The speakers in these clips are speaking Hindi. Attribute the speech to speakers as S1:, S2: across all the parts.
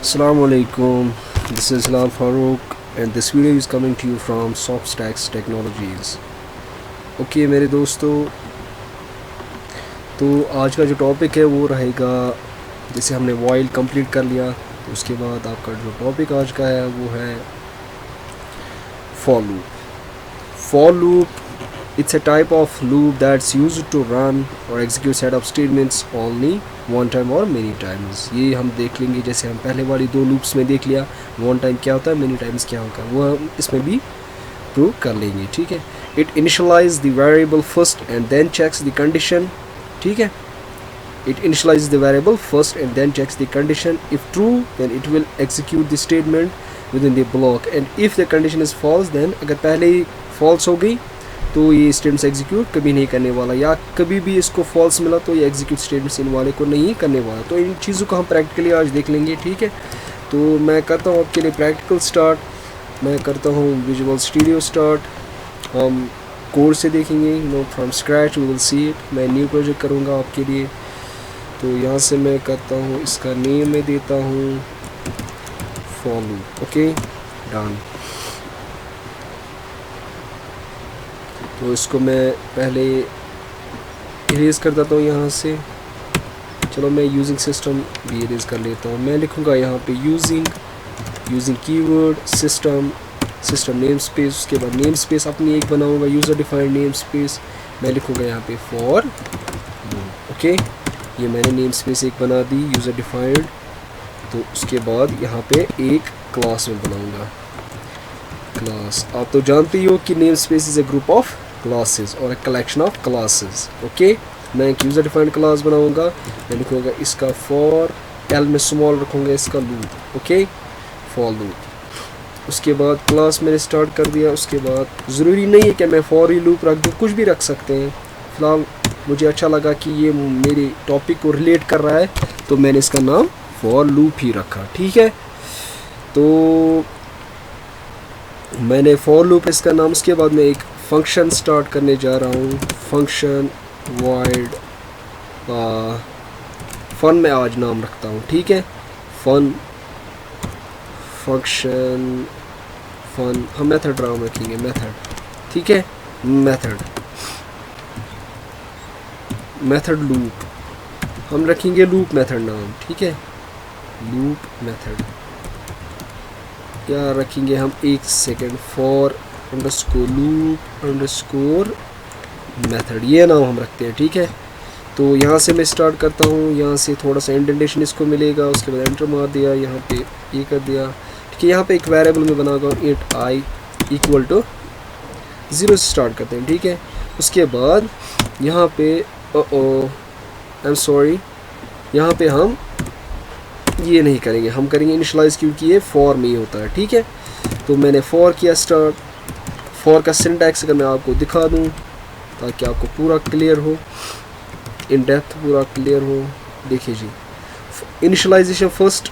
S1: Assalamu alaikum. This is Hilal Farouk and this video is coming to you from Softstacks Technologies. Okay मेरे दोस्तों, तो आज का जो टॉपिक है वो रहेगा, जैसे हमने वाइल कंप्लीट कर लिया तो उसके बाद आपका जो टॉपिक आज का है वो है for loop. For loop, it's a type of loop that's used to run or execute set of statements only one time or many times. ये हम देख लेंगे, जैसे हम पहले वाली दो लूप्स में देख लिया one time क्या होता है, many times क्या होगा, वो हम इसमें भी प्रूव कर लेंगे. ठीक है. It initializes the variable first and then checks the condition. ठीक है. It initializes the variable first and then checks the condition. If true, then it will execute the statement within the block, and if the condition is false, then अगर पहले ही false हो गई तो ये स्टेटमेंट्स एग्जीक्यूट कभी नहीं करने वाला, या कभी भी इसको फॉल्स मिला तो ये एग्जीक्यूट स्टेटमेंट्स इन वाले को नहीं करने वाला. तो इन चीज़ों को हम प्रैक्टिकली आज देख लेंगे. ठीक है. तो मैं करता हूँ आपके लिए प्रैक्टिकल स्टार्ट. मैं करता हूँ विजुअल स्टूडियो स्टार्ट. हम कोड से देखेंगे, from scratch we will see it. मैं न्यू प्रोजेक्ट करूँगा आपके लिए. तो यहाँ से मैं करता हूँ, इसका नेम मैं देता हूँ फॉर लूप. Okay, done. तो इसको मैं पहले इरेज़ कर देता हूँ यहाँ से. चलो मैं यूजिंग सिस्टम भी इरेज़ कर लेता हूँ. मैं लिखूँगा यहाँ पे using keyword system name space. उसके बाद नेम स्पेस अपनी एक बनाऊँगा, यूज़र डिफाइंड नेम स्पेस. मैं लिखूँगा यहाँ पे फॉर लूप. ओके, ये मैंने नेम स्पेस एक बना दी यूज़र डिफाइंड. तो उसके बाद यहाँ पे एक क्लास में बनाऊँगा क्लास. आप तो जानते ही हो कि name space is a group of classes और कलेक्शन ऑफ क्लासेस. ओके, मैं एक यूज़र डिफाइंड क्लास बनाऊंगा. मैं लिखूँगा इसका फॉर, एल में स्मॉल रखूँगा इसका लूप. Okay, for loop. उसके बाद क्लास मैंने स्टार्ट कर दिया. उसके बाद ज़रूरी नहीं है कि मैं फॉर ही लूप रख दूँ, कुछ भी रख सकते हैं. फ़िलहाल मुझे अच्छा लगा कि ये मेरे टॉपिक को रिलेट कर रहा है तो मैंने इसका नाम फॉर लूप ही रखा. ठीक है. तो मैंने फॉर लूप इसका नाम. उसके बाद मैं एक फंक्शन स्टार्ट करने जा रहा हूँ. फंक्शन वाइड फन में आज नाम रखता हूँ. ठीक है. फन फंक्शन फन हम मेथड नाम रखेंगे मेथड. ठीक है. मेथड लूप हम रखेंगे लूप मेथड नाम. ठीक है. लूप मेथड क्या रखेंगे हम, एक second, for underscore loop underscore method, ये नाम हम रखते हैं. ठीक है. तो यहाँ से मैं स्टार्ट करता हूँ. यहाँ से थोड़ा सा इंडेंटेशन इसको मिलेगा. उसके बाद एंटर मार दिया, यहाँ पे ये कर दिया. ठीक है. यहाँ पे एक वेरिएबल में बनाऊंगा इंट आई इक्वल टू 0 से स्टार्ट करते हैं. ठीक है. उसके बाद यहाँ पे आई एम सॉरी, यहाँ पे हम ये नहीं करेंगे, हम करेंगे इनिशियलाइज, क्योंकि ये फॉर में ही होता है. ठीक है. तो मैंने फॉर किया स्टार्ट. फॉर का सिंटैक्स अगर मैं आपको दिखा दूं ताकि आपको पूरा क्लियर हो, इन डेप्थ पूरा क्लियर हो. देखिए जी, इनिशियलाइजेशन फर्स्ट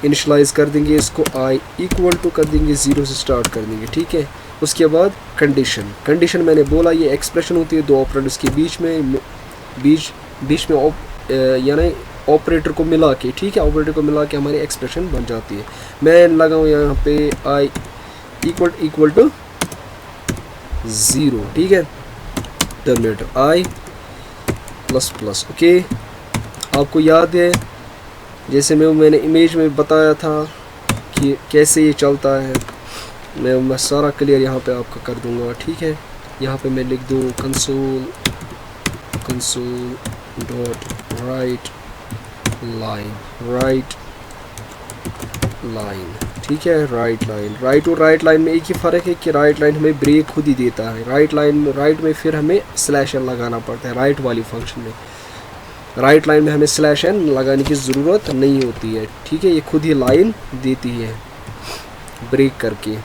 S1: इनिशियलाइज कर देंगे इसको, आई इक्वल टू कर देंगे 0 से स्टार्ट कर देंगे. ठीक है. उसके बाद कंडीशन मैंने बोला ये एक्सप्रेशन होती है दो ऑपरेटर्स के बीच में यानी ऑपरेटर को मिला के. ठीक है. ऑपरेटर को मिला के हमारी एक्सप्रेशन बन जाती है. मैं लगाऊँ यहाँ पे आई इक्वल टू 0. ठीक है. टर्मिनेटर आई प्लस प्लस. ओके, आपको याद है जैसे मैंने इमेज में बताया था कि कैसे ये चलता है, मैं सारा क्लियर यहाँ पे आपका कर दूँगा. ठीक है. यहाँ पे मैं लिख दूँ कंसोल डॉट राइट लाइन. ठीक है. राइट और राइट लाइन में एक ही फ़र्क है कि राइट लाइन हमें ब्रेक खुद ही देता है. राइट में फिर हमें स्लैश एन लगाना पड़ता है. राइट वाली फंक्शन में राइट लाइन में हमें स्लैश एन लगाने की ज़रूरत नहीं होती है. ठीक है. ये खुद ही लाइन देती है ब्रेक करके.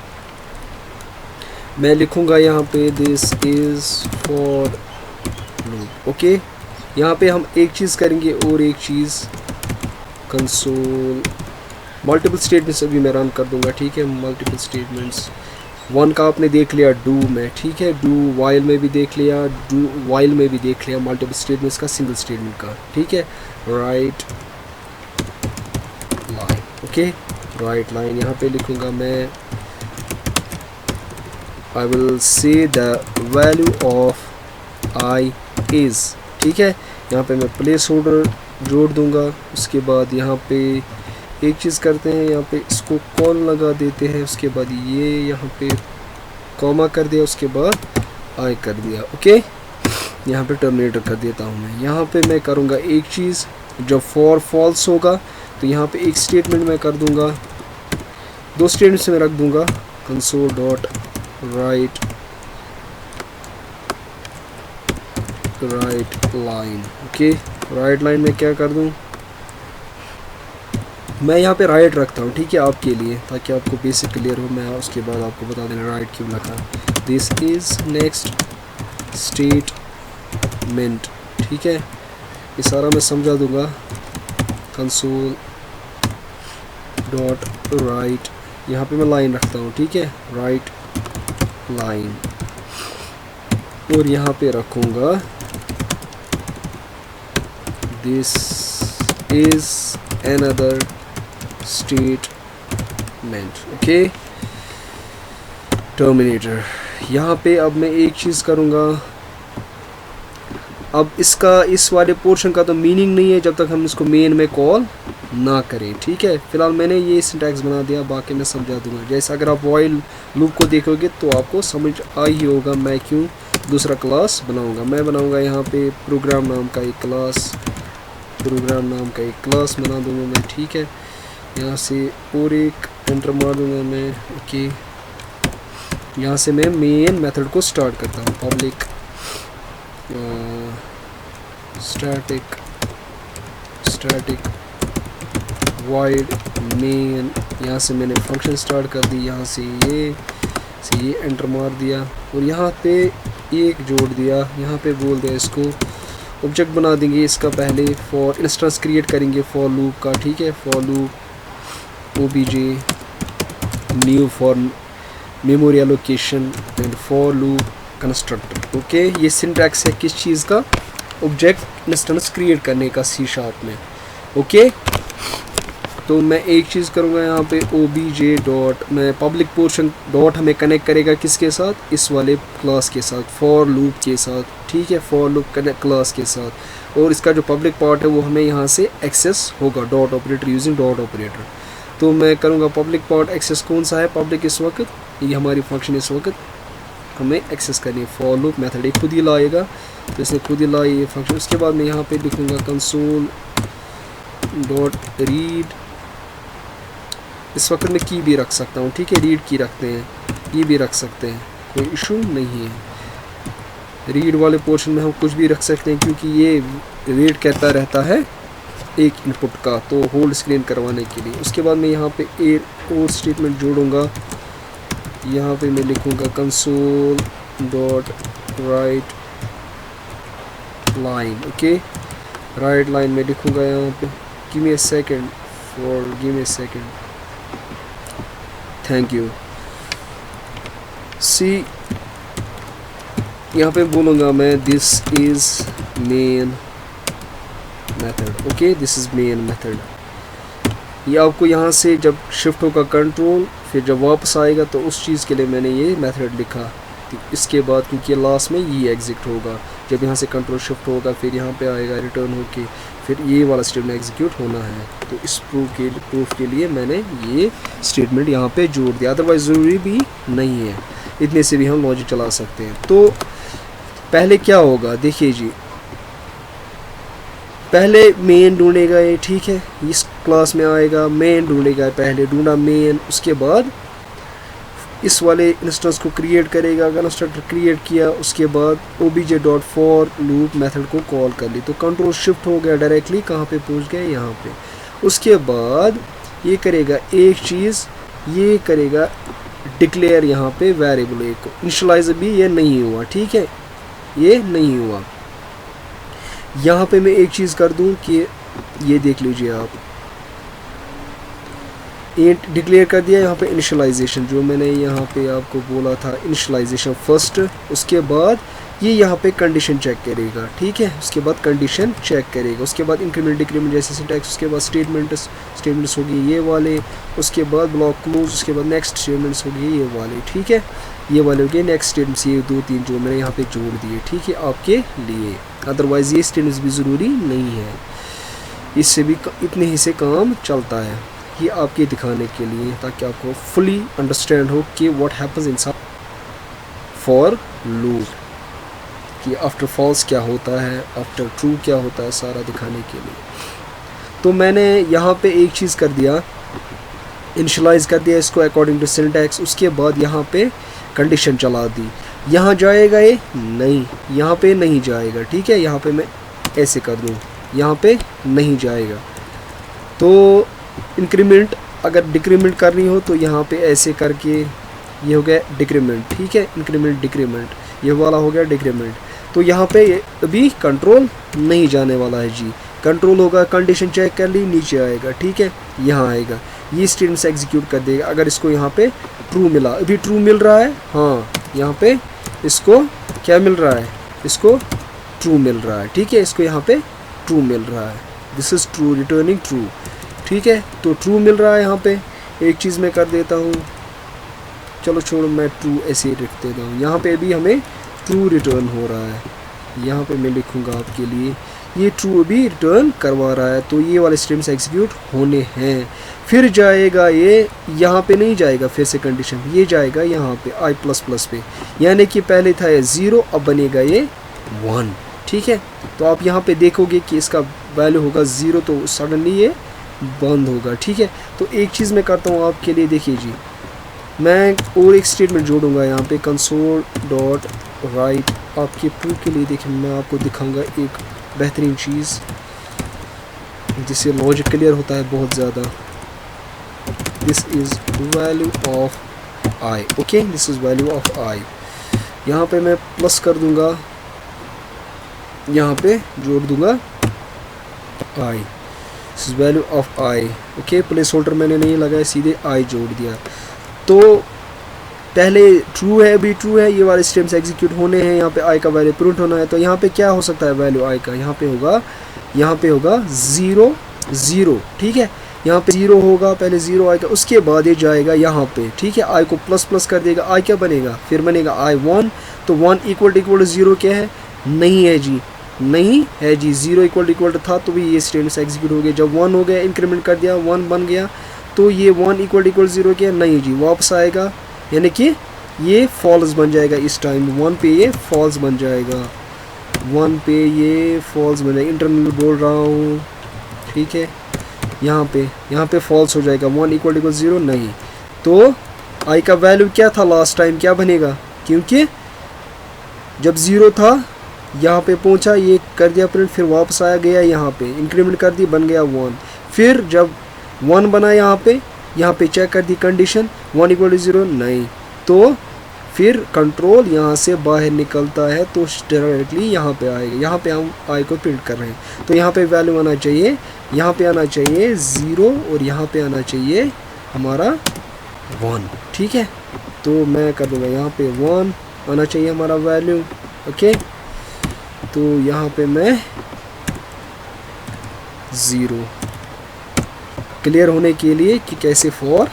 S1: मैं लिखूँगा यहाँ पे this is for loop. Okay. यहाँ पे हम एक चीज़ करेंगे और एक चीज़ कंसोल मल्टीपल स्टेटमेंट्स अभी मैं रन कर दूंगा. ठीक है. मल्टीपल स्टेटमेंट्स वन का आपने देख लिया डू में. ठीक है. डू वाइल में भी देख लिया, मल्टीपल स्टेटमेंट्स का, सिंगल स्टेटमेंट का. ठीक है. Right okay. राइट लाइन यहाँ पे लिखूँगा मैं, I will say the value of I is, ठीक है। यहाँ पे मैं प्लेस होल्डर जोड़ दूँगा। उसके बाद यहाँ पे एक चीज़ करते हैं, यहाँ पे इसको कॉल लगा देते हैं। उसके बाद ये यहाँ पे कॉमा कर दिया, उसके बाद आई कर दिया, ओके। यहाँ पे टर्मिनेटर कर देता हूँ मैं। यहाँ पे मैं करूँगा एक चीज़, जब फॉर फॉल्स होगा तो यहाँ पे एक स्टेटमेंट मैं कर दूँगा, दो स्टेटमेंट्स में रख दूँगा console dot write line, okay. Write line में क्या कर दूँ, मैं यहाँ पे राइट रखता हूँ, ठीक है, आपके लिए, ताकि आपको बेसिक क्लियर हो। मैं उसके बाद आपको बता देना राइट क्यों लिखा। दिस इज़ नेक्स्ट स्टेटमेंट, ठीक है, ये सारा मैं समझा दूँगा। कंसोल डॉट राइट, यहाँ पे मैं लाइन रखता हूँ, ठीक है, राइट लाइन, और यहाँ पे रखूँगा this is another statement, okay. Terminator, यहाँ पे अब मैं एक चीज़ करूँगा, अब इसका इस वाले पोर्शन का तो मीनिंग नहीं है जब तक हम इसको मेन में कॉल ना करें, ठीक है। फिलहाल मैंने ये सिंटैक्स बना दिया, बाकी मैं समझा दूंगा। जैसे अगर आप व्हाइल लूप को देखोगे तो आपको समझ आ ही होगा मैं क्यों दूसरा क्लास बनाऊंगा। मैं बनाऊंगा यहाँ पे प्रोग्राम नाम का एक क्लास बना दूंगा मैं, ठीक है। यहाँ से और एक एंटर मार दूंगा मैं, ओके। यहाँ से मैं मेन मेथड को स्टार्ट करता हूँ, पब्लिक स्टैटिक void मेन। यहाँ से मैंने फंक्शन स्टार्ट कर दी, यहाँ से ये एंटर मार दिया, और यहाँ पे एक जोड़ दिया, यहाँ पे बोल दिया इसको ऑब्जेक्ट बना देंगे इसका, पहले फॉर इंस्टेंस क्रिएट करेंगे फॉर लूप का, ठीक है। For loop OBJ new for memory allocation and for loop constructor, okay. ये सिंटैक्स है किस चीज़ का, ऑब्जेक्ट इंस्टेंस क्रिएट करने का सी शार्प में, ओके। तो मैं एक चीज़ करूँगा यहाँ पे ओबीजे डॉट, मैं पब्लिक पोर्शन डॉट हमें कनेक्ट करेगा किसके साथ, इस वाले क्लास के साथ, फॉर लूप के साथ, ठीक है, फॉर लूप कनेक्ट क्लास के साथ। और इसका जो पब्लिक पार्ट है वो हमें यहाँ से एक्सेस होगा dot operator using dot operator. तो मैं करूँगा पब्लिक पार्ट एक्सेस कौन सा है, पब्लिक इस वक्त, ये हमारी फंक्शन इस वक्त हमें एक्सेस करनी है। फॉर लूप मेथड एक खुद ही लाएगा, तो इसने खुद ही लाई ये फंक्शन। उसके बाद मैं यहाँ पे लिखूँगा कंसोल डॉट रीड, इस वक्त मैं की भी रख सकता हूँ, ठीक है, रीड की रखते हैं, ये भी रख सकते हैं, कोई इशू नहीं है। रीड वाले पोर्शन में हम कुछ भी रख सकते हैं क्योंकि ये रीड कहता रहता है एक इनपुट का, तो होल्ड स्क्रीन करवाने के लिए। उसके बाद मैं यहाँ पे एक और स्टेटमेंट जोड़ूंगा, यहाँ पे मैं लिखूँगा console dot write line, okay. Write line में लिखूँगा यहाँ पे, give me a second, thank you. See यहाँ पे बोलूँगा मैं this is main method, okay, this is main method. ये आपको यहाँ से जब शिफ्ट होगा कंट्रोल, फिर जब वापस आएगा तो उस चीज़ के लिए मैंने ये मेथड लिखा। तो इसके बाद क्योंकि लास्ट में ये एग्जिक्यूट होगा, जब यहाँ से कंट्रोल शिफ्ट होगा फिर यहाँ पे आएगा रिटर्न होके, फिर ये वाला स्टेटमेंट एग्जीक्यूट होना है। तो इस प्रूफ के लिए मैंने ये स्टेटमेंट यहाँ पे जोड़ दिया, अदरवाइज ज़रूरी भी नहीं है, इतने से भी हम लॉजिक चला सकते हैं। तो पहले क्या होगा देखिए जी, पहले मेन ढूंढेगा ये, ठीक है, इस क्लास में आएगा मेन ढूंढेगा, पहले ढूंढा मेन, उसके बाद इस वाले इंस्टेंस को क्रिएट करेगा, कंस्ट्रक्टर क्रिएट किया, उसके बाद OBJ dot for loop method को कॉल कर ली, तो कंट्रोल शिफ्ट हो गया डायरेक्टली, कहाँ पे पहुँच गया, यहाँ पे। उसके बाद ये करेगा एक चीज़, ये करेगा डिक्लेयर यहाँ पे वेरिएबल एक को, इनिशियलाइज भी ये नहीं हुआ, ठीक है, ये नहीं हुआ। यहाँ पे मैं एक चीज़ कर दूँ कि ये देख लीजिए आप, इंट डिक्लेयर कर दिया यहाँ पे इनिशियलाइजेशन, जो मैंने यहाँ पे आपको बोला था इनिशियलाइजेशन फर्स्ट, उसके बाद ये यहाँ पे कंडीशन चेक करेगा, ठीक है। उसके बाद कंडीशन चेक करेगा, उसके बाद इंक्रीमेंट डिक्रीमेंट जैसे सिंटैक्स, उसके बाद स्टेटमेंट्स होगी ये वाले, उसके बाद ब्लॉक क्लोज, उसके बाद नेक्स्ट स्टेटमेंट्स होगी ये वाले, ठीक है। ये वाले हो गए नेक्स्ट स्टेटमेंट्स, ये 2-3 जो मैंने यहाँ पे जोड़ दिए, ठीक है, आपके लिए। अदरवाइज़ ये स्टेटमेंट्स भी ज़रूरी नहीं है, इससे भी इतने ही से काम चलता है। ये आपके दिखाने के लिए, ताकि आपको फुली अंडरस्टैंड हो कि what happens in for loop, कि आफ्टर फॉल्स क्या होता है, आफ्टर ट्रू क्या होता है, सारा दिखाने के लिए। तो मैंने यहाँ पे एक चीज़ कर दिया, इनिशियलाइज़ कर दिया इसको अकॉर्डिंग टू सिंटैक्स। उसके बाद यहाँ पे कंडीशन चला दी। यहाँ जाएगा ये नहीं, यहाँ पे नहीं जाएगा, ठीक है। यहाँ पे मैं ऐसे कर दूँ, यहाँ पे नहीं जाएगा। तो इंक्रीमेंट अगर डिक्रीमेंट करनी हो तो यहाँ पे ऐसे करके, ये हो गया डिक्रीमेंट, ठीक है, इंक्रीमेंट डिक्रीमेंट, ये वाला हो गया डिक्रीमेंट। तो यहाँ पे अभी कंट्रोल नहीं जाने वाला है जी, कंट्रोल होगा, कंडीशन चेक कर ली, नीचे आएगा, ठीक है, यहाँ आएगा, ये स्टेटमेंट से एग्जीक्यूट कर देगा। अगर इसको यहाँ पे ट्रू मिला, अभी ट्रू मिल रहा है, हाँ, यहाँ पे इसको क्या मिल रहा है, इसको ट्रू मिल रहा है, ठीक है, इसको यहाँ पे ट्रू मिल रहा है, this is true, returning true, ठीक है। तो ट्रू मिल रहा है यहाँ पे। एक चीज़ मैं कर देता हूँ, चलो छोड़ो, मैं ट्रू ऐसे ही रख देता हूँ। यहाँ पे भी हमें ट्रू रिटर्न हो रहा है, यहाँ पे मैं लिखूँगा आपके लिए, ये ट्रू भी रिटर्न करवा रहा है। तो ये वाले स्ट्रीम्स एग्जीक्यूट होने हैं। फिर जाएगा ये, यहाँ पे नहीं जाएगा, फिर से कंडीशन, ये जाएगा यहाँ पे i++ पे, यानी कि पहले था ये 0, अब बनेगा ये 1, ठीक है। तो आप यहाँ पे देखोगे कि इसका वैल्यू होगा 0, तो सडनली ये बंद होगा, ठीक है। तो एक चीज़ मैं करता हूँ आपके लिए, देखिए जी, मैं और एक स्टेटमेंट जोड़ूंगा यहाँ पे, console.write, आपके प्रूफ के लिए। देखिए मैं आपको दिखाऊंगा एक बेहतरीन चीज़ जिससे लॉजिक क्लियर होता है बहुत ज़्यादा। This is value of i, okay, this is value of i। यहाँ पे मैं प्लस कर दूंगा, यहाँ पे जोड़ दूंगा i, this is value of i, okay. Place holder मैंने नहीं लगाया, सीधे i जोड़ दिया। तो पहले ट्रू है, अभी ट्रू है, ये वाले स्टेटमेंट्स एग्जीक्यूट होने हैं, यहाँ पे i का वैल्यू प्रिंट होना है। तो यहाँ पे क्या हो सकता है वैल्यू i का, यहाँ पे होगा 0 0, ठीक है। यहाँ पे 0 होगा, पहले 0 आएगा, उसके बाद ये जाएगा यहाँ पे, ठीक है, i को प्लस कर देगा, i क्या बनेगा, फिर बनेगा i 1। तो 1 इक्वल टू 0 क्या है, नहीं है जी, नहीं है जी, 0 इक्वल था तो भी ये स्टेटमेंट्स एग्जीक्यूट हो गए। जब 1 हो गया, इंक्रीमेंट कर दिया, 1 बन गया, तो ये 1 इक्वल 0 क्या, नहीं जी, वापस आएगा, यानी कि ये फॉल्स बन जाएगा। इस टाइम 1 पे ये फॉल्स बन जाएगा, 1 पे ये फॉल्स बन जाएगा, इंटरनल बोल रहा हूँ, ठीक है। यहाँ पे फॉल्स हो जाएगा, 1 इक्वल 0 नहीं। तो i का वैल्यू क्या था लास्ट टाइम, क्या बनेगा, क्योंकि जब 0 था यहाँ पे पहुँचा, ये कर दिया प्रिंट, फिर वापस आया गया, यहाँ पे इंक्रीमेंट कर दी, बन गया 1। फिर जब 1 बना यहाँ पे चेक कर दी कंडीशन, 1 इक्वल 0 नहीं, तो फिर कंट्रोल यहाँ से बाहर निकलता है, तो डायरेक्टली यहाँ पे आएगा। यहाँ पे हम i को प्रिंट कर रहे हैं, तो यहाँ पे वैल्यू आना चाहिए, यहाँ पे आना चाहिए 0, और यहाँ पे आना चाहिए हमारा 1, ठीक है। तो मैं कर दूँगा, यहाँ पे 1 आना चाहिए हमारा वैल्यू, ओके। तो यहाँ पे मैं 0, क्लियर होने के लिए कि कैसे फॉर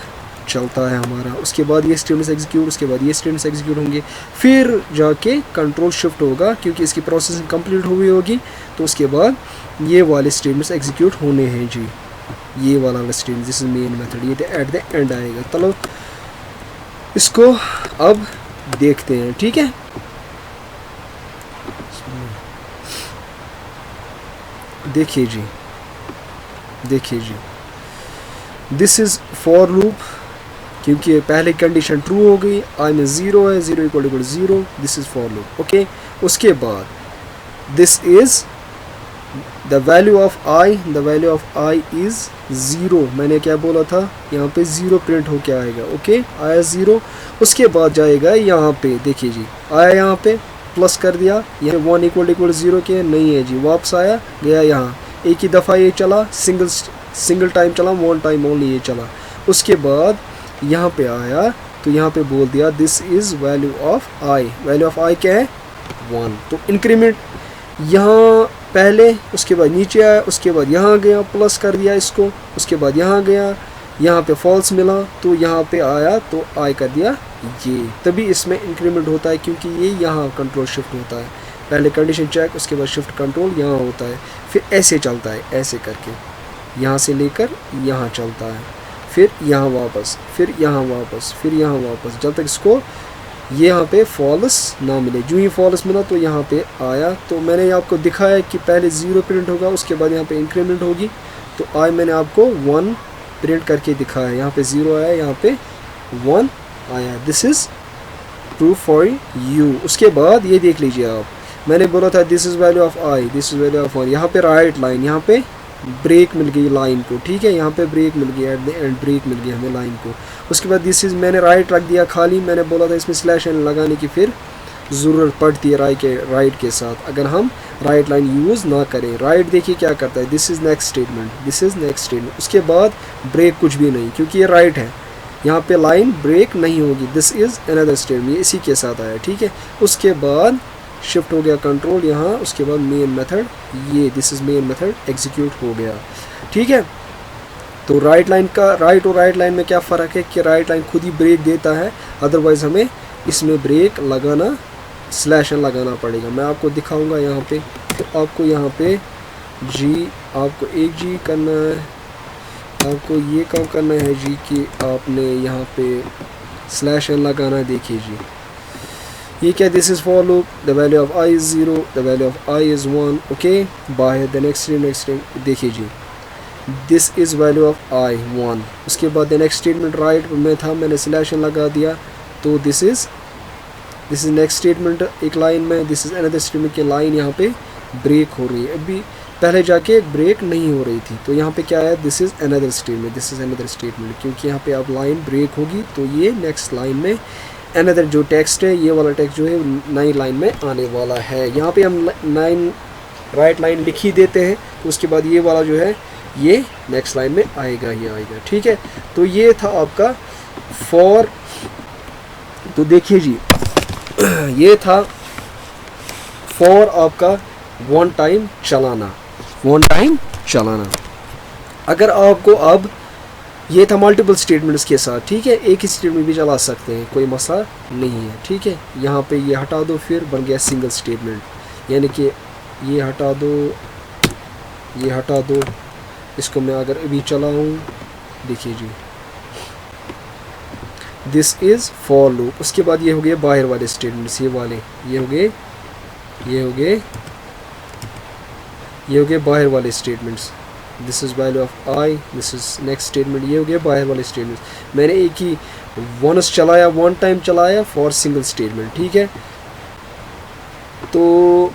S1: चलता है हमारा। उसके बाद ये स्टेटमेंट्स एग्जीक्यूट, उसके बाद ये स्टेटमेंट्स एग्जीक्यूट होंगे, फिर जाके कंट्रोल शिफ्ट होगा, क्योंकि इसकी प्रोसेसिंग कंप्लीट हुई होगी। तो उसके बाद ये वाले स्टेटमेंट्स एग्जीक्यूट होने हैं जी, ये वाला statement, this is main method, ये एट द एंड आएगा। चलो इसको अब देखते हैं, ठीक है। देखिए जी, दिस इज़ फॉर लूप, क्योंकि पहले कंडीशन ट्रू हो गई, i में 0 है, 0 equal 0, this is for loop, okay. उसके बाद this is the value of i is 0। मैंने क्या बोला था, यहाँ पे 0 प्रिंट हो के आएगा, ओके, आया 0। उसके बाद जाएगा यहाँ पे, देखिए जी, आया यहाँ पे प्लस कर दिया, यहाँ 1 इक्वल 0 के नहीं है जी, वापस आया गया, यहाँ एक ही दफ़ा ये चला, सिंगल टाइम चला, 1 टाइम ओनली ये चला। उसके बाद यहाँ पे आया, तो यहाँ पे बोल दिया this is value of i, value of i क्या है 1। तो इंक्रीमेंट यहाँ पहले, उसके बाद नीचे आया, उसके बाद यहाँ गया, प्लस कर दिया इसको, उसके बाद यहाँ गया, यहाँ पे फॉल्स मिला तो यहाँ पे आया तो आई कर दिया ये, तभी इसमें इंक्रीमेंट होता है, क्योंकि ये यहाँ कंट्रोल शिफ्ट होता है। पहले कंडीशन चेक, उसके बाद शिफ्ट कंट्रोल यहाँ होता है, फिर ऐसे चलता है, ऐसे करके यहाँ से लेकर यहाँ चलता है, फिर यहाँ वापस, फिर यहाँ वापस, फिर यहाँ वापस, जब तक इसको ये यहाँ पे फॉल्स ना मिले। जो ही फॉल्स मिला तो यहाँ पे आया। तो मैंने आपको दिखाया कि पहले 0 प्रिंट होगा, उसके बाद यहाँ पे इंक्रीमेंट होगी, तो आज मैंने आपको 1 प्रिंट करके दिखाया। यहाँ पे 0 आया, यहाँ पे 1 आया। This is proof for you. उसके बाद ये देख लीजिए आप, मैंने बोला था this is value of I, this is value of I. यहाँ पे राइट लाइन, यहाँ पे ब्रेक मिल गई लाइन को, ठीक है, यहाँ पे ब्रेक मिल गया, एट द एंड ब्रेक मिल गया हमें लाइन को। उसके बाद दिस इज़ मैंने राइट रख दिया खाली, मैंने बोला था इसमें स्लैश एन लगाने की फिर ज़रूरत पड़ती है राइट के साथ, अगर हम राइट लाइन यूज़ ना करें। राइट देखिए क्या करता है, this is next statement, this is next statement. उसके बाद ब्रेक कुछ भी नहीं, क्योंकि ये राइट है, यहाँ पे लाइन ब्रेक नहीं होगी। दिस इज़ अनदर स्टेटमेंट, ये इसी के साथ आया, ठीक है। उसके बाद शिफ्ट हो गया कंट्रोल यहाँ, उसके बाद मेन मेथड, ये this is main method execute हो गया, ठीक है। तो राइट लाइन का, राइट और राइट लाइन में क्या फ़र्क है कि राइट लाइन खुद ही ब्रेक देता है, अदरवाइज़ हमें इसमें ब्रेक लगाना, स्लैश एन लगाना पड़ेगा। मैं आपको दिखाऊंगा यहाँ पे। तो आपको यहाँ पे जी, आपको एक जी करना है, आपको ये काम करना है जी कि आपने यहाँ पे स्लैश एन लगाना। देखिए जी, ये क्या, this is for loop, the value of I is 0, the value of I is 1, okay, by the next statement. देखिए जी, दिस इज़ वैल्यू ऑफ आई 1। उसके बाद द नेक्स्ट स्टेटमेंट राइट में था, मैंने स्लैश एन लगा दिया, तो दिस इज़ नेक्स्ट स्टेटमेंट एक लाइन में, दिस इज़ अनदर स्टेटमेंट की लाइन यहाँ पे ब्रेक हो रही है। अभी पहले जाके ब्रेक नहीं हो रही थी, तो यहाँ पे क्या है, this is another statement, this is another statement, क्योंकि यहाँ पे अब लाइन ब्रेक होगी तो ये नेक्स्ट लाइन में अनदर जो टेक्स्ट है, ये वाला टेक्स्ट जो है नई लाइन में आने वाला है। यहाँ पे हम राइट लाइन लिख ही देते हैं, तो उसके बाद ये वाला जो है ये नेक्स्ट लाइन में आएगा ही आएगा, ठीक है। तो ये था आपका फॉर। तो देखिए जी, ये था फॉर आपका वन टाइम चलाना, वन टाइम चलाना। अगर आपको अब ये था मल्टीपल स्टेटमेंट्स के साथ, ठीक है, एक ही स्टेटमेंट भी चला सकते हैं, कोई मसला नहीं है, ठीक है। यहाँ पे ये हटा दो, फिर बन गया सिंगल स्टेटमेंट, यानी कि ये हटा दो, ये हटा दो, इसको मैं अगर अभी चलाऊँ, देखिए जी, दिस इज़ फॉर लूप। उसके बाद ये हो गए बाहर वाले स्टेटमेंट्स, ये वाले, ये हो गए, ये हो गए, ये हो गए बाहर वाले statements. This is value of I, this is next statement, ये हो गया बाहर वाले स्टेटमेंट्स। मैंने एक ही वंस चलाया, वन टाइम चलाया फॉर सिंगल स्टेटमेंट, ठीक है। तो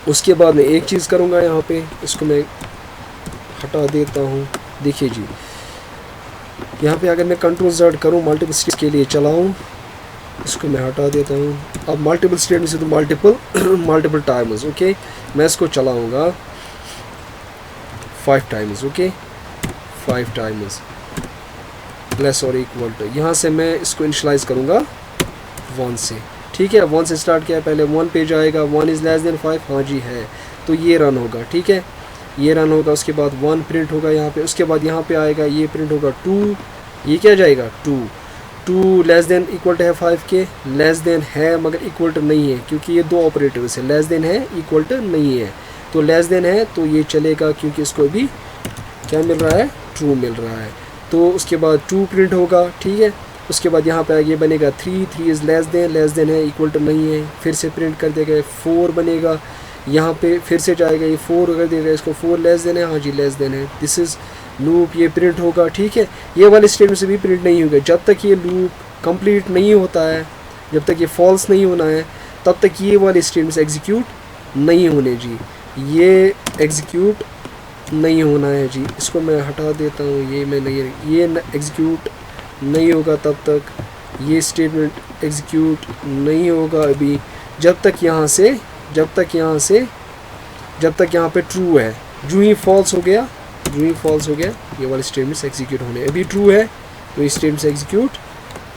S1: उसके बाद मैं एक चीज़ करूँगा, यहाँ पे इसको मैं हटा देता हूँ। देखिए जी, यहाँ पे अगर मैं कंट्रोल Z करूँ, मल्टीपल स्टेट के लिए चलाऊँ, इसको मैं हटा देता हूँ। अब मल्टीपल स्टेट में से तो मल्टीपल टाइम्स, ओके, मैं इसको चलाऊँगा 5 टाइम्स, ओके, 5 टाइम्स लेस और इक्वल टू, यहाँ से मैं इसको इनिशियलाइज करूँगा 1 से, ठीक है। 1 से स्टार्ट किया, पहले 1 पे जाएगा, 1 इज़ लेस देन 5, हाँ जी है, तो ये रन होगा, ठीक है, ये रन होगा। उसके बाद 1 प्रिंट होगा यहाँ पे, उसके बाद यहाँ पे आएगा, ये प्रिंट होगा 2, ये क्या जाएगा 2 लेस देन इक्वल टू है 5 के, लेस देन है मगर इक्वल टू नहीं है, क्योंकि ये दो ऑपरेटर्स है, लेस देन है, इक्वल टू नहीं है। तो लेस देन है तो ये चलेगा, क्योंकि इसको भी क्या मिल रहा है, ट्रू मिल रहा है। तो उसके बाद 2 प्रिंट होगा, ठीक है। उसके बाद यहाँ पे ये बनेगा 3 इज़ लेस देन है, इक्वल टू नहीं है, फिर से प्रिंट कर देगा 4 बनेगा, यहाँ पे फिर से जाएगा, ये 4 कर देगा, इसको 4 लेस देन है, हाँ जी लेस देन है, दिस इज़ लूप, ये प्रिंट होगा, ठीक है। ये वाले स्टेटमेंट से भी प्रिंट नहीं होगा, जब तक ये लूप कंप्लीट नहीं होता है, जब तक ये फॉल्स नहीं होना है, तब तक ये वाले स्टेटमेंट्स एग्जीक्यूट नहीं होने जी, ये एग्जीक्यूट नहीं होना है जी। इसको मैं हटा देता हूँ, ये मैं नहीं, ये एग्जीक्यूट नहीं होगा तब तक, ये स्टेटमेंट एग्जीक्यूट नहीं होगा अभी, जब तक यहाँ पे ट्रू है। जो ही फॉल्स हो गया, ये वाले स्टेटमेंट्स एग्जीक्यूट होने, अभी ट्रू है तो ये स्टेटमेंट्स एग्जीक्यूट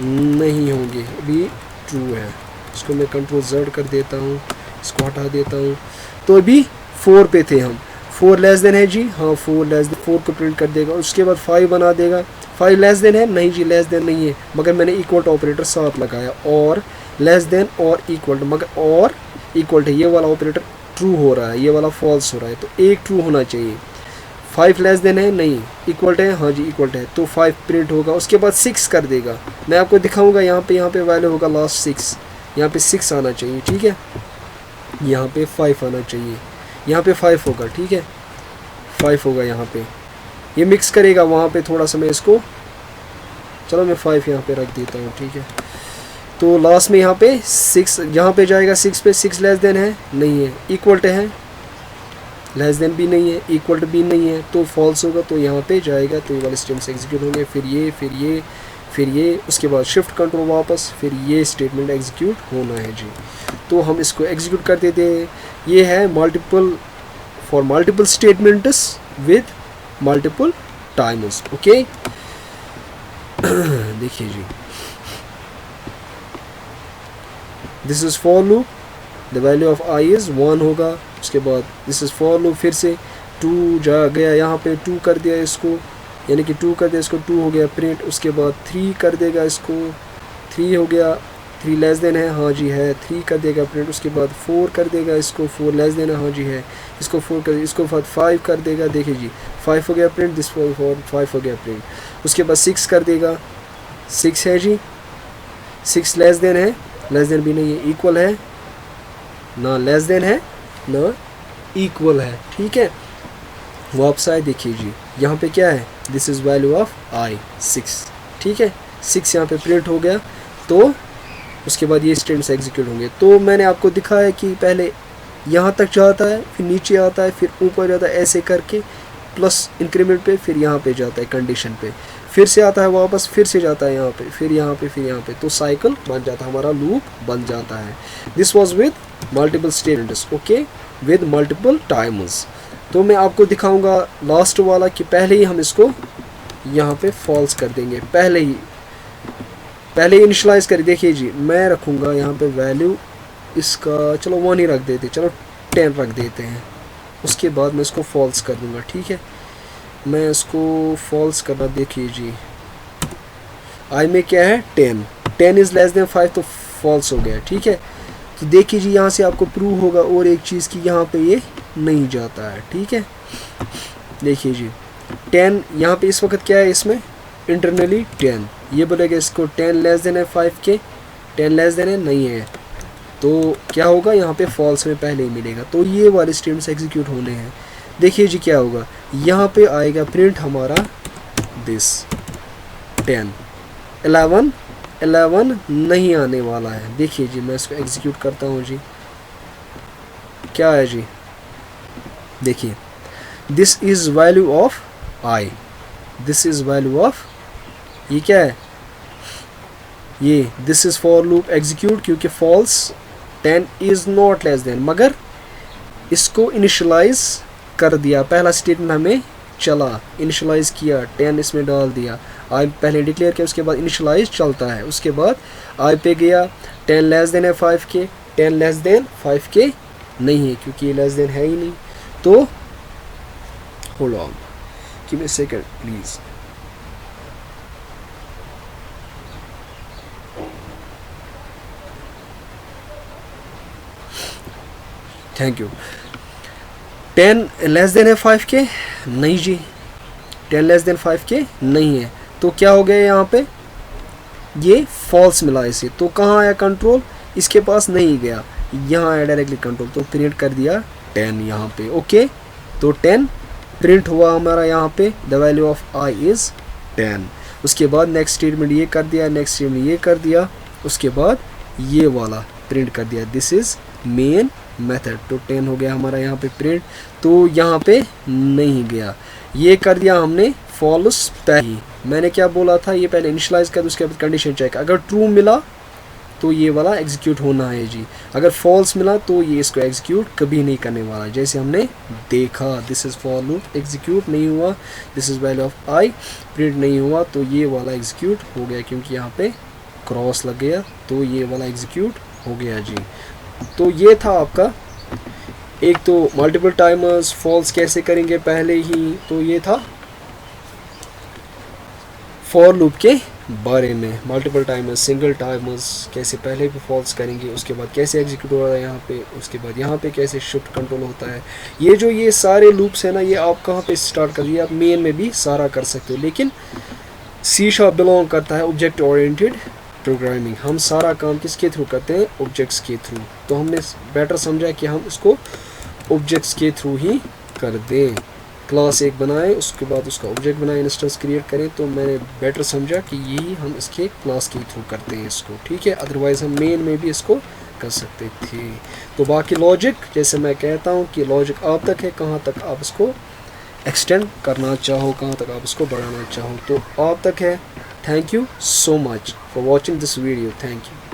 S1: नहीं होंगे, अभी ट्रू है, इसको मैं कंट्रोल Z कर देता हूँ, इसको हटा देता हूँ। तो अभी 4 पे थे हम, 4 लेस देन है जी, हाँ 4 लेस देन, 4 को प्रिंट कर देगा। उसके बाद 5 बना देगा, 5 लेस देन है, नहीं जी लेस देन नहीं है, मगर मैंने इक्वल ऑपरेटर साथ लगाया, और लेस देन और इक्वल, मगर और इक्वल है, ये वाला ऑपरेटर ट्रू हो रहा है, ये वाला फॉल्स हो रहा है, तो एक ट्रू होना चाहिए। 5 लेस देन है, नहीं, इक्वल है, हाँ जी इक्वल है, तो 5 प्रिंट होगा। उसके बाद 6 कर देगा, मैं आपको दिखाऊंगा, यहाँ पे वैल्यू होगा लास्ट 6, यहाँ पे 6 आना चाहिए, ठीक है, यहाँ पे 5 आना चाहिए, यहाँ पे 5 होगा, ठीक है 5 होगा यहाँ पे, ये मिक्स करेगा वहाँ पे थोड़ा सा, मैं इसको, चलो मैं 5 यहाँ पे रख देता हूँ, ठीक है। तो लास्ट में यहाँ पे 6 यहाँ पे जाएगा, 6 पे, 6 लेस देन है, नहीं है, इक्वल है, लेस देन भी नहीं है, इक्वल भी नहीं है, तो फॉल्स होगा, तो यहाँ पे जाएगा, तो ये वाले स्टेटमेंट्स एग्जीक्यूट होंगे, फिर ये फिर ये फिर ये, उसके बाद शिफ्ट कंट्रोल वापस, फिर ये स्टेटमेंट एग्जीक्यूट होना है जी। तो हम इसको एग्जीक्यूट कर देते हैं। ये है multiple, for multiple statements with multiple timers, okay. देखिए जी, this is for loop, the value of I is 1 होगा। उसके बाद दिस इज़ फॉर लूप, फिर से 2 जा गया, यहाँ पे 2 कर दिया इसको, यानी कि 2 कर दिया इसको, 2 हो गया प्रिंट। उसके बाद 3 कर देगा इसको, 3 हो गया, 3 लेस देन है, हाँ जी है, 3 कर देगा प्रिंट। उसके बाद 4 कर देगा इसको, 4 लेस देन है, हाँ जी है, इसको 4 कर, इसको 5 कर देगा, देखिए जी 5 हो गया प्रिंट, दिस 4 5 हो गया प्रिंट। उसके बाद 6 कर देगा, 6 है जी, 6 लेस देन है, लेस देन भी नहीं है, इक्वल है, ना लेस देन है ना इक्वल है, ठीक है। वापस आए, देखिए जी यहाँ पे क्या है, दिस इज़ वैल्यू ऑफ आई 6, ठीक है, 6 यहाँ पे प्रिंट हो गया। तो उसके बाद ये स्टेटमेंट्स एग्जीक्यूट होंगे। तो मैंने आपको दिखाया कि पहले यहाँ तक जाता है, फिर नीचे आता है, फिर ऊपर जाता है, ऐसे करके प्लस इंक्रीमेंट पे, फिर यहाँ पे जाता है कंडीशन पे, फिर से आता है वापस, फिर से जाता है यहाँ पे, फिर यहाँ पे, फिर यहाँ पे, तो साइकिल बन जाता है, हमारा लूप बन जाता है। This was with multiple statements, okay, with multiple timers. तो मैं आपको दिखाऊंगा लास्ट वाला कि पहले ही हम इसको यहाँ पे फॉल्स कर देंगे, पहले ही इनिशलाइज कर। देखिए जी, मैं रखूँगा यहाँ पे वैल्यू इसका, चलो 1 ही रख देते, चलो 10 रख देते हैं। उसके बाद मैं इसको फॉल्स कर दूँगा, ठीक है, मैं इसको फॉल्स करना, देखिए जी आई में क्या है 10 इज़ लेस देन 5, तो फॉल्स हो गया, ठीक है। तो देखिए जी यहाँ से आपको प्रूव होगा और एक चीज़ की, यहाँ पे ये नहीं जाता है, ठीक है। देखिए जी 10 यहाँ पे इस वक्त क्या है, इसमें इंटरनली 10, ये बोलेगा इसको 10 लेस देन है 5 के, 10 लेस देन है, नहीं है, तो क्या होगा यहाँ पे फॉल्स में पहले ही मिलेगा। तो ये वाले स्टेटमेंट्स एग्जीक्यूट होने हैं। देखिए जी क्या होगा, यहाँ पे आएगा प्रिंट हमारा दिस 10, 11 नहीं आने वाला है। देखिए जी मैं इसको एग्जीक्यूट करता हूँ जी, क्या है जी, देखिए this is value of I, this is value of, ये क्या है, ये this is for loop execute, क्योंकि false 10 is not less than, मगर इसको इनिशलाइज कर दिया, पहला स्टेटमेंट हमें चला, इनिशलाइज किया, 10 इसमें डाल दिया, आई पहले डिक्लेयर किया, उसके बाद इनिशलाइज चलता है, उसके बाद आई पे गया, 10 लेस देन है 5 के, 10 लेस देन 5 के नहीं है, क्योंकि ये लेस देन है ही नहीं। तो hold on, give me a second please. Thank you. 10 less than है 5 के, नहीं जी 10 लेस देन 5 के नहीं है, तो क्या हो गया यहाँ पे, ये फॉल्स मिला इसे। तो कहाँ आया कंट्रोल, इसके पास नहीं गया, यहाँ आया डायरेक्टली कंट्रोल, तो प्रिंट कर दिया 10 यहाँ पे, ओके। तो 10 प्रिंट हुआ हमारा यहाँ पे, the value of I is 10। उसके बाद नेक्स्ट स्टेटमेंट ये कर दिया, नेक्स्ट स्टेटमेंट ये कर दिया, उसके बाद ये वाला प्रिंट कर दिया, दिस इज़ मेन मेथड। तो 10 हो गया हमारा यहाँ पे प्रिंट, तो यहाँ पे नहीं गया, ये कर दिया हमने फॉल्स पहले। मैंने क्या बोला था, ये पहले इनिशियलाइज कर, उसके बाद कंडीशन चेक, अगर ट्रू मिला तो ये वाला एग्जीक्यूट होना है जी, अगर फॉल्स मिला तो ये इसको एग्जीक्यूट कभी नहीं करने वाला, जैसे हमने देखा। This is for loop execute नहीं हुआ, this is value of I print नहीं हुआ, तो ये वाला एग्जीक्यूट हो गया, क्योंकि यहाँ पे क्रॉस लग गया, तो ये वाला एग्जीक्यूट हो गया जी। तो ये था आपका एक तो मल्टीपल टाइमर्स फॉल्स कैसे करेंगे पहले ही, तो ये था फॉर लूप के बारे में। मल्टीपल टाइमर्स, सिंगल टाइमर्स कैसे पहले भी फॉल्स करेंगे, उसके बाद कैसे एग्जीक्यूट हो रहा है यहाँ पे, उसके बाद यहाँ पे कैसे शिफ्ट कंट्रोल होता है। ये सारे लूप्स है ना, ये आप कहाँ पे स्टार्ट कर दिए, आप मेन में भी सारा कर सकते हो, लेकिन सी शार्प बिलोंग करता है ऑब्जेक्ट ओरिएंटेड प्रोग्रामिंग। हम सारा काम किसके थ्रू करते हैं, ऑब्जेक्ट्स के थ्रू। तो हमने बेटर समझा कि हम उसको ऑब्जेक्ट्स के थ्रू ही कर दें। क्लास एक बनाए, उसके बाद उसका ऑब्जेक्ट बनाए, इंस्टेंस क्रिएट करें। तो मैंने बेटर समझा कि यही हम इसके क्लास के थ्रू करते हैं इसको, ठीक है। अदरवाइज़ हम मेन में भी इसको कर सकते थे। तो बाकी लॉजिक, जैसे मैं कहता हूँ कि लॉजिक आप तक है, कहाँ तक आप इसको एक्सटेंड करना चाहो, कहाँ तक आप इसको बढ़ाना चाहो, तो आप तक है। Thank you so much for watching this video. Thank you.